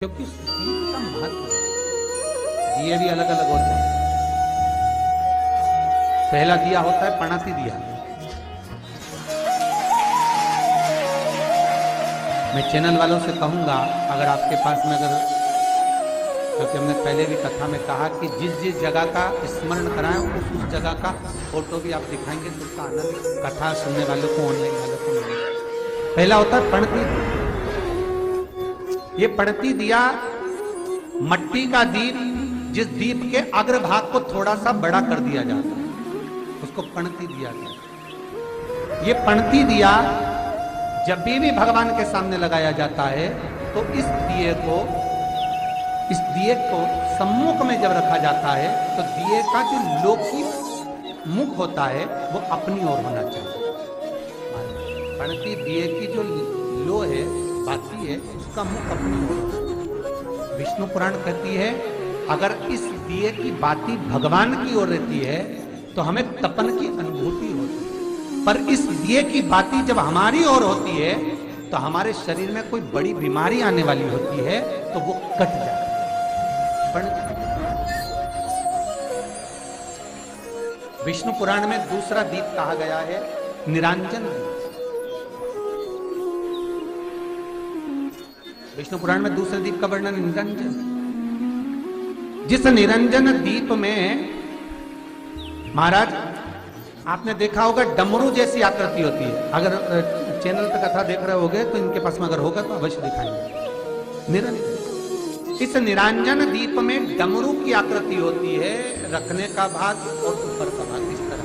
क्योंकि उस दीप का महत्व है। दिए भी अलग अलग होते हैं। पहला दिया होता है पणाती दिया। मैं चैनल वालों से कहूंगा, अगर आपके पास में क्योंकि हमने पहले भी कथा में कहा कि जिस जिस जगह का स्मरण कराएं उस जगह का फोटो भी आप दिखाएंगे तो उसका आनंद कथा सुनने वालों को, ऑनलाइन वालों को मिलेगा। पहला होता है पणती दिया। ये पणती दिया मट्टी का दीप, जिस दीप के अग्रभाग को थोड़ा सा बड़ा कर दिया जाता है, उसको पणती दिया गया। ये पणती दिया जब भी भगवान के सामने लगाया जाता है तो इस दिए को सम्मुख में जब रखा जाता है तो दिए का जो लौकिक मुख होता है वो अपनी ओर होना चाहिए। पणती दिए की जो लो है, बाती है, उसका मुख अपनी ओर। विष्णु पुराण कहती है अगर इस दिए की बाती भगवान की ओर रहती है तो हमें तपन की अनुभूति होती है, पर इस दिए की बाती जब हमारी ओर होती है तो हमारे शरीर में कोई बड़ी बीमारी आने वाली होती है तो वो कट जाती है। विष्णु पुराण में दूसरा दीप कहा गया है निरंजन दीप। विष्णु पुराण में दूसरे दीप का वर्णन निरंजन। जिस निरंजन दीप में महाराज आपने देखा होगा डमरू जैसी आकृति होती है। अगर चैनल पे कथा देख रहे होगे तो इनके पास में अगर होगा तो अवश्य दिखाएंगे। निरंजन, इस निरंजन दीप में डमरू की आकृति होती है, रखने का भाग और ऊपर का भाग इस तरह,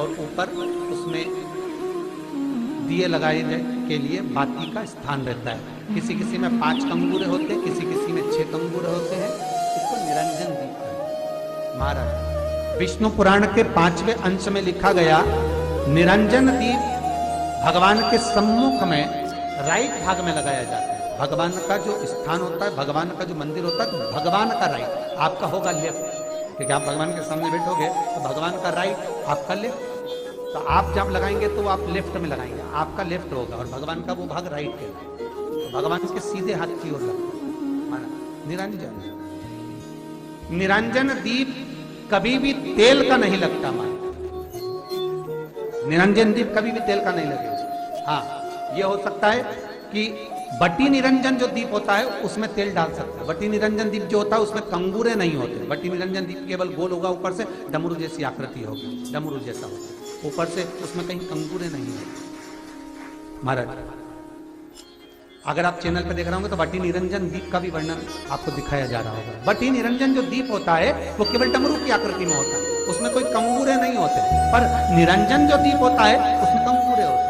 और ऊपर उसमें दिए लगाए के लिए बाती का स्थान रहता है। किसी किसी में 5 कंगूरे होते हैं, किसी किसी में 6 कंगूरे होते हैं। इसको निरंजन दीप है। महाराज विष्णु पुराण के 5वें अंश में लिखा गया निरंजन दीप भगवान के सम्मुख में राइट भाग में लगाया जाता है। भगवान का जो स्थान होता है, भगवान का जो मंदिर होता है, तो भगवान का राइट, आपका होगा लेफ्ट, क्योंकि आप भगवान के सामने बैठोगे तो भगवान का राइट, आपका लेफ्ट। तो आप जब लगाएंगे तो आप लेफ्ट में लगाएंगे, आपका लेफ्ट होगा और भगवान का वो भाग राइट के, तो भगवान के सीधे हाथ की ओर लगता है। निरंजन, निरंजन दीप कभी भी तेल का नहीं लगता। मान निरंजन दीप कभी भी तेल का नहीं लगेगा। हाँ, ये हो सकता है कि बटी निरंजन जो दीप होता है उसमें तेल डाल सकते हैं। बटी निरंजन दीप जो होता है उसमें कंगूरे नहीं होते। बटी निरंजन दीप केवल गोल होगा, ऊपर से डमरू जैसी आकृति होगी, डमरू जैसा होगा, ऊपर से उसमें कहीं कंगूरे नहीं होते। महाराज अगर आप चैनल पे देख रहे होंगे तो बटी निरंजन दीप का भी वर्णन आपको दिखाया जा रहा होगा। बटी निरंजन जो दीप होता है वो केवल डमरू की आकृति में होता है, उसमें कोई कंगूरे नहीं होते। पर निरंजन जो दीप होता है उसमें कंगूरे होते हैं।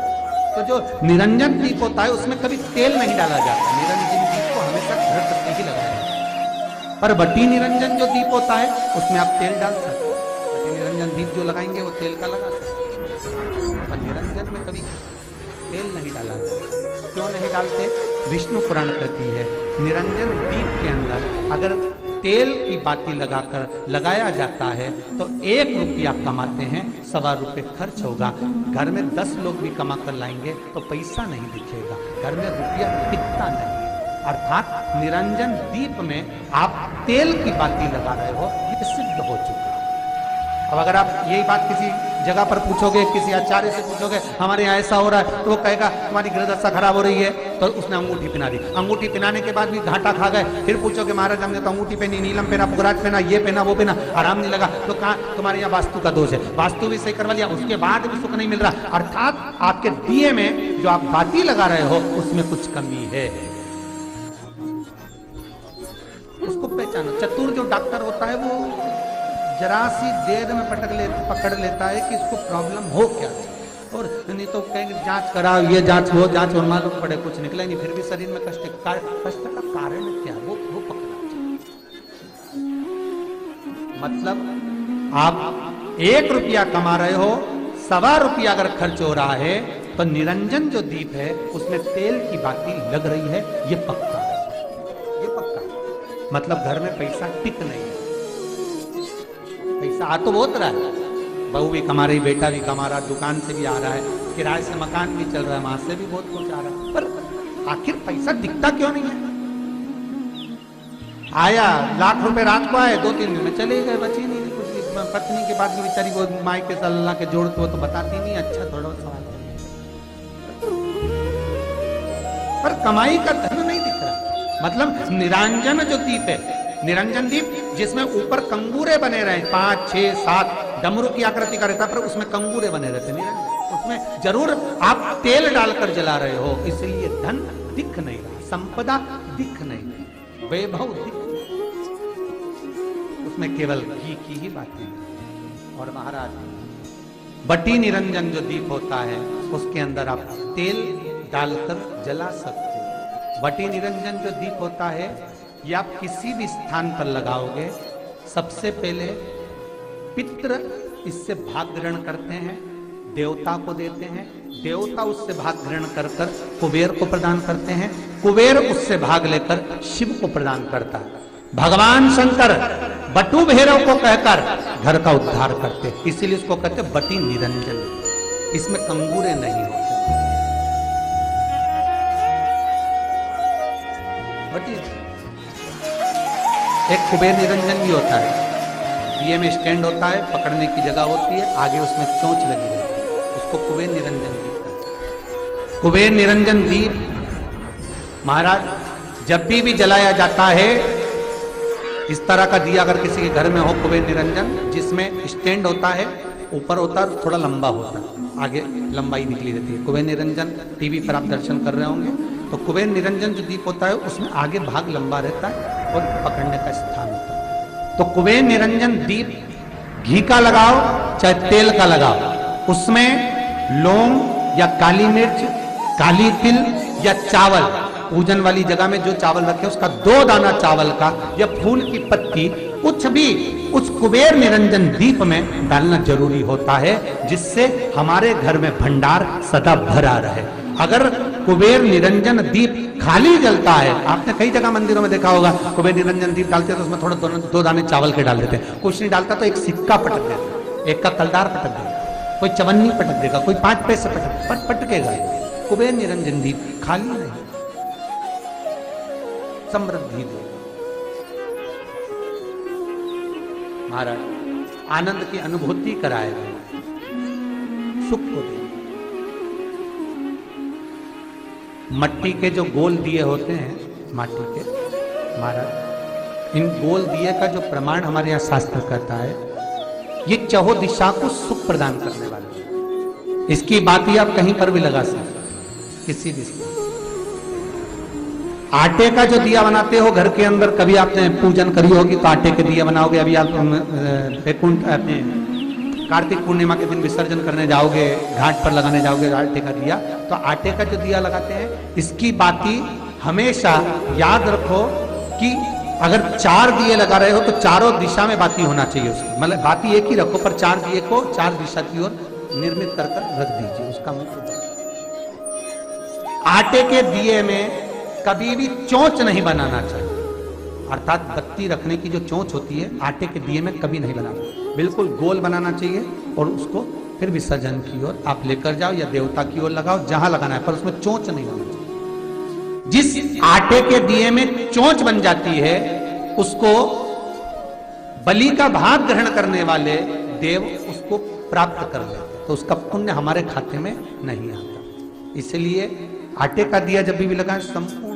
तो जो निरंजन दीप होता है उसमें कभी तेल नहीं डाला जाता। निरंजन दीप को हमेशा घृत से ही लगाया जाता है। पर बटी निरंजन जो दीप होता है उसमें आप तेल डाल सकते हैं। बटी निरंजन दीप जो लगाएंगे वो तेल का लगा सकते हैं, पर निरंजन में कभी तेल नहीं डाला जाता। क्यों नहीं डालते? विष्णु पुराण कहती है निरंजन दीप के अंदर अगर तेल की बाती लगाया जाता है तो 1 रुपया कमाते हैं, 1.25 रुपये खर्च होगा। घर में 10 लोग भी कमा कर लाएंगे तो पैसा नहीं दिखेगा, घर में रुपया टिकता नहीं। अर्थात निरंजन दीप में आप तेल की बाती लगा रहे हो, ये सिद्ध हो चुका है। अब अगर आप यही बात किसी जगह पर पूछोगे, किसी आचार्य से पूछोगे हमारे यहाँ ऐसा हो रहा है, तो वो कहेगा तुम्हारी गृहदशा खराब हो रही है, तो उसने अंगूठी पहना दी। अंगूठी पहनाने के बाद भी घाटा खा गए। फिर पूछोगे महाराज हमने तो अंगूठी पहनी, नीलम पहना, पुगराज पहना, ये पहना, वो पहना, आराम नहीं लगा, तो कहाँ तुम्हारे यहाँ वास्तु का दोष है। वास्तु भी सही करवा लिया, उसके बाद भी सुख नहीं मिल रहा। अर्थात आपके दिए में जो आप बाती लगा रहे हो उसमें कुछ कमी है, उसको पहचानो। चतुर जो डॉक्टर होता है वो जरा सी देर में पकड़ लेता है कि इसको प्रॉब्लम हो क्या, और नहीं तो कहेंगे जांच कराओ, ये जांच वो जांच, और मालूम पड़े कुछ निकला नहीं, फिर भी शरीर में कष्ट का कारण क्या वो पकड़ना चाहिए। मतलब आप 1 रुपया कमा रहे हो, 1.25 रुपया अगर खर्च हो रहा है तो निरंजन जो दीप है उसमें तेल की बाती लग रही है, ये पक्का है, ये पक्का। मतलब घर में पैसा टिक नहीं है। पैसा आ तो बहुत रहा है, बहू भी कमा रही, बेटा भी कमा रहा, दुकान से भी आ रहा है, किराए से मकान भी चल रहा है, वहां से भी बहुत कुछ आ रहा है, पर आखिर पैसा दिखता क्यों नहीं है? आया, लाख रुपए रात को आए, 2-3 दिन में चले गए, बचे नहीं कुछ भी। पत्नी के बाद भी बेचारी वो माई के अल्लाह के जोड़ तो बताती नहीं, अच्छा थोड़ा सवाल है। पर कमाई का धन नहीं दिख रहा। मतलब निरंजन जो दीप है, निरंजन दीप जिसमें ऊपर कंगूरे बने रहे 5, 6, 7 डमरू की आकृति का रहता, पर उसमें कंगूरे बने रहते निरंजन, उसमें जरूर आप तेल डालकर जला रहे हो, इसलिए धन दिख नहीं रहा, संपदा दिख नहीं रही, वैभव दिख नहीं, उसमें केवल घी की ही बातें हैं। और महाराज बटी निरंजन जो दीप होता है उसके अंदर आप तेल डालकर जला सकते हो। बटी निरंजन जो दीप होता है ये आप किसी भी स्थान पर लगाओगे, सबसे पहले पितृ इससे भाग ग्रहण करते हैं, देवता को देते हैं, देवता उससे भाग ग्रहण कर कर कुबेर को प्रदान करते हैं, कुबेर उससे भाग लेकर शिव को प्रदान करता है। भगवान शंकर बटु भैरव को कहकर घर का उद्धार करते, इसीलिए इसको कहते बटी निरंजन। इसमें कंगूरे नहीं होते। बटी एक कुबेर निरंजन भी होता है, दिए में स्टैंड होता है, पकड़ने की जगह होती है, आगे उसमें चोंच लगी रहती है, उसको कुबेर निरंजन दीप कहते हैं। कुबेर निरंजन दीप महाराज जब भी जलाया जाता है, इस तरह का दिया अगर किसी के घर में हो कुबेर निरंजन, जिसमें स्टैंड होता है, ऊपर होता है, थोड़ा लंबा होता है, आगे लंबाई निकली रहती है। कुबेर निरंजन टीवी पर आप दर्शन कर रहे होंगे, तो कुबेर निरंजन जो दीप होता है उसमें आगे भाग लंबा रहता है और पकड़ने का स्थान होता है। तो कुबेर निरंजन दीप घी का लगाओ चाहे तेल का लगाओ, उसमें लौंग या काली मिर्च, काली तिल या चावल, पूजन वाली जगह में जो चावल रखे उसका 2 दाना चावल का या फूल की पत्ती कुछ भी उस कुबेर निरंजन दीप में डालना जरूरी होता है, जिससे हमारे घर में भंडार सदा भरा रहे। अगर कुबेर निरंजन दीप खाली जलता है, आपने कई जगह मंदिरों में देखा होगा, कुबेर निरंजन दीप डालते हैं तो उसमें थोड़ा 2 दाने चावल के डाल देते हैं, कुछ नहीं डालता तो एक सिक्का पटक देता, एक का कलदार पटक देगा, कोई चवन्नी पटक देगा, कोई 5 पैसे पटकेगा। कुबेर निरंजन दीप खाली नहीं, समृद्धि दे। महाराज आनंद की अनुभूति कराएगा, सुख को दे। मट्टी के जो गोल दिए होते हैं, माटी के, महाराज इन गोल दिए का जो प्रमाण हमारे यहाँ शास्त्र कहता है, ये चहो दिशा को सुख प्रदान करने वाले। इसकी बात ही आप कहीं पर भी लगा सकते, किसी भी स्थान। आटे का जो दिया बनाते हो घर के अंदर, कभी आपने पूजन करी होगी तो आटे के दिया बनाओगे। अभी आप वैकुंठ अपने कार्तिक पूर्णिमा के दिन विसर्जन करने जाओगे, घाट पर लगाने जाओगे आटे का दिया, तो आटे का जो दिया लगाते हैं, इसकी बाती हमेशा याद रखो कि अगर 4 दिए लगा रहे हो तो चारों दिशा में बाती होना चाहिए उसकी, मतलब बाती एक ही रखो पर 4 दिए को 4 दिशा की ओर निर्मित कर रख दीजिए। उसका मुख्य आटे के दिए में कभी भी चोंच नहीं बनाना चाहिए, अर्थात बत्ती रखने की जो चोंच होती है आटे के दिए में कभी नहीं बनाना, बिल्कुल गोल बनाना चाहिए और उसको फिर विसर्जन की ओर आप लेकर जाओ या देवता की ओर लगाओ, जहां लगाना है, पर उसमें चोंच नहीं होना चाहिए। जिस आटे के दिए में चोंच बन जाती है उसको बलि का भाग ग्रहण करने वाले देव उसको प्राप्त कर लेते, तो उसका पुण्य हमारे खाते में नहीं आता। इसलिए आटे का दिया जब भी लगाएं संपूर्ण